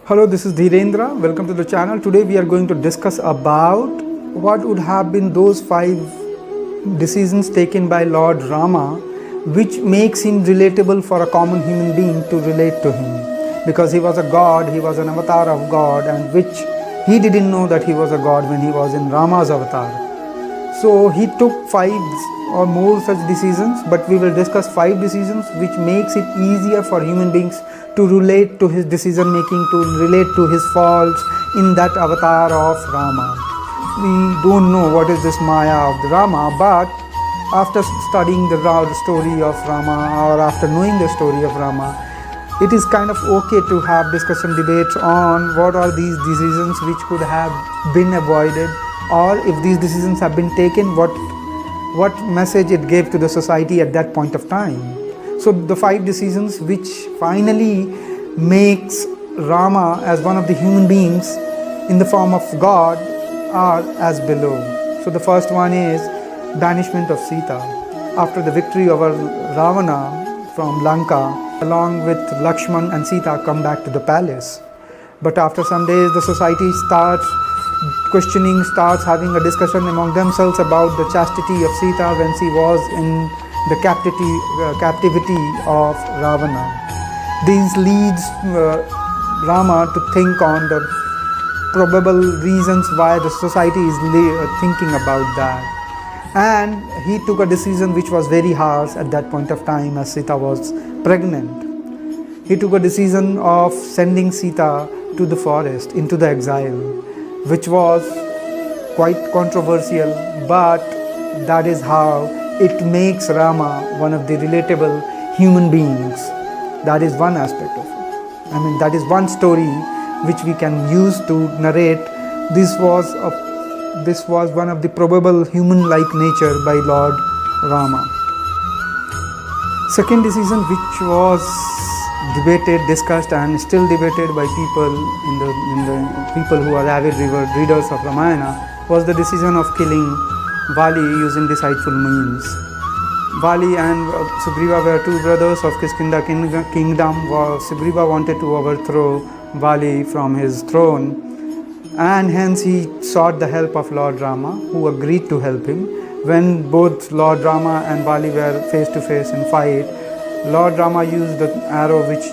Hello, this is Dhirendra. Welcome to the channel. Today we are going to discuss about what would have been those 5 decisions taken by Lord Rama which makes him relatable for a common human being to relate to him. Because he was a god, he was an avatar of God, and which he didn't know that he was a god when he was in Rama's avatar. So he took 5 or more such decisions, but we will discuss 5 decisions which makes it easier for human beings to relate to his decision making, to relate to his faults in that avatar of Rama. We don't know what is this Maya of the Rama, but after studying the story of Rama, or after knowing the story of Rama, it is kind of okay to have discussion debates on what are these decisions which could have been avoided, or if these decisions have been taken, what message it gave to the society at that point of time. So the 5 decisions which finally makes Rama as one of the human beings in the form of God are as below. So the first one is banishment of Sita. After the victory over Ravana from Lanka, along with Laxman and Sita come back to the palace. But after some days the society starts questioning, starts having a discussion among themselves about the chastity of Sita when she was in the captivity of Ravana. This leads Rama to think on the probable reasons why the society is thinking about that. And he took a decision which was very harsh at that point of time, as Sita was pregnant. He took a decision of sending Sita to the forest, into the exile, which was quite controversial, but that is how it makes Rama one of the relatable human beings. That is one aspect of it. That is one story which we can use to narrate. This was one of the probable human-like nature by Lord Rama. Second decision which was debated, discussed, and still debated by people in the people who are avid readers of Ramayana was the decision of killing Vali using deceitful means. Vali and Sugriva were 2 brothers of Kiskinda kingdom. Sugriva wanted to overthrow Vali from his throne, and hence he sought the help of Lord Rama, who agreed to help him. When both Lord Rama and Vali were face to face in fight, Lord Rama used the arrow which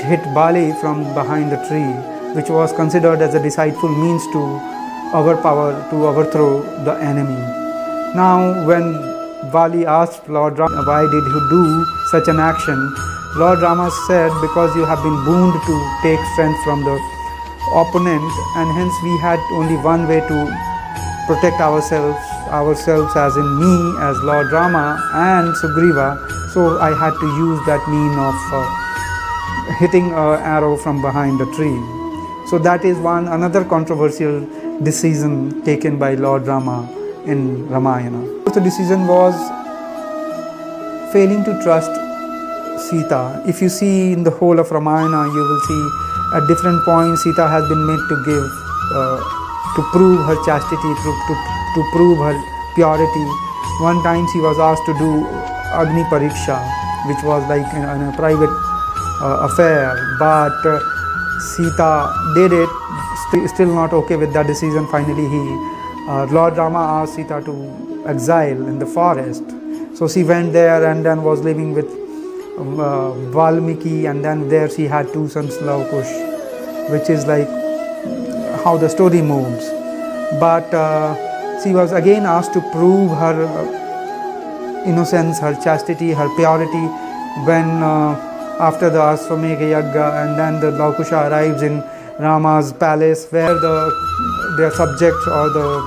hit Vali from behind the tree, which was considered as a deceitful means to overthrow the enemy. Now when Vali asked Lord Rama why did he do such an action, Lord Rama said, because you have been bound to take strength from the opponent, and hence we had only one way to protect ourselves as in me, as Lord Rama and Sugriva. So I had to use that mean of hitting an arrow from behind the tree. So that is another controversial decision taken by Lord Rama in Ramayana. The decision was failing to trust Sita. If you see in the whole of Ramayana, you will see at different points Sita has been made to give, to prove her chastity, to prove her purity. One time she was asked to do Agni Pariksha, which was like in a private affair, but Sita did it, still not okay with that decision. Finally Lord Rama asked Sita to exile in the forest. So she went there and then was living with Valmiki, and then there she had 2 sons, Laukush, which is like how the story moves. But she was again asked to prove her innocence, her chastity, her purity when after the Ashwamedha Yagya, and then the Laukusha arrives in Rama's palace, where their subjects or the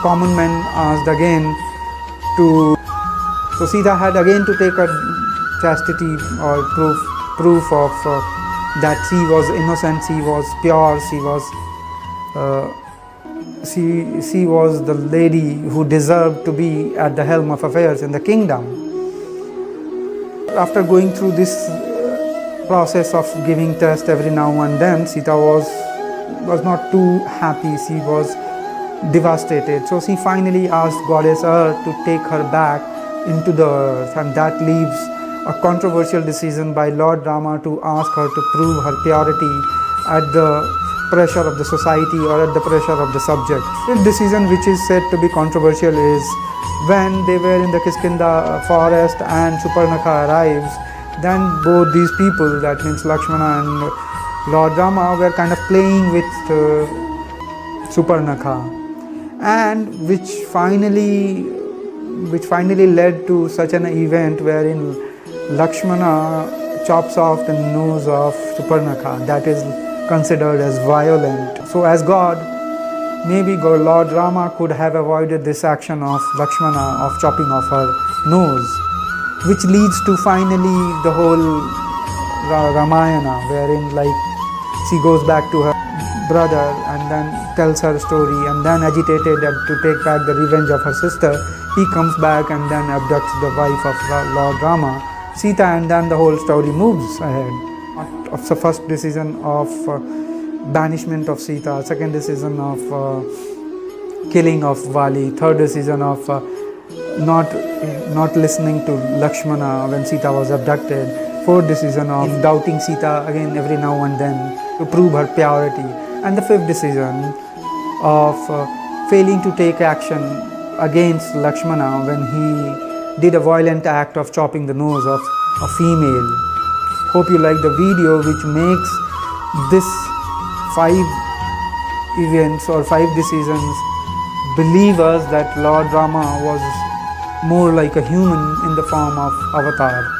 common men asked again to. So Sita had again to take her chastity or proof of that she was innocent, she was pure, she was the lady who deserved to be at the helm of affairs in the kingdom. After going through this process of giving test every now and then, Sita was not too happy, she was devastated. So she finally asked Goddess Earth to take her back into the earth, and that leaves a controversial decision by Lord Rama to ask her to prove her purity at the pressure of the society or at the pressure of the subject. This decision, which is said to be controversial, is when they were in the Kiskinda forest and Suparnakha arrives, then both these people, that means Laxmana and Lord Rama, were kind of playing with Suparnakha, and which finally led to such an event wherein Laxmana chops off the nose of Suparnakha. That is considered as violent. So as God, maybe Lord Rama could have avoided this action of Laxmana of chopping off her nose, which leads to finally the whole Ramayana, wherein she goes back to her brother and then tells her story, and then agitated to take back the revenge of her sister, he comes back and then abducts the wife of Lord Rama, Sita, and then the whole story moves ahead. Of the first decision of banishment of Sita, second decision of killing of Vali, third decision of not listening to Lakshmana when Sita was abducted, fourth decision of doubting Sita again every now and then to prove her purity, and the fifth decision of failing to take action against Lakshmana when he did a violent act of chopping the nose of a female. Hope you like the video, which makes this 5 events or 5 decisions believe us that Lord Rama was more like a human in the form of avatar.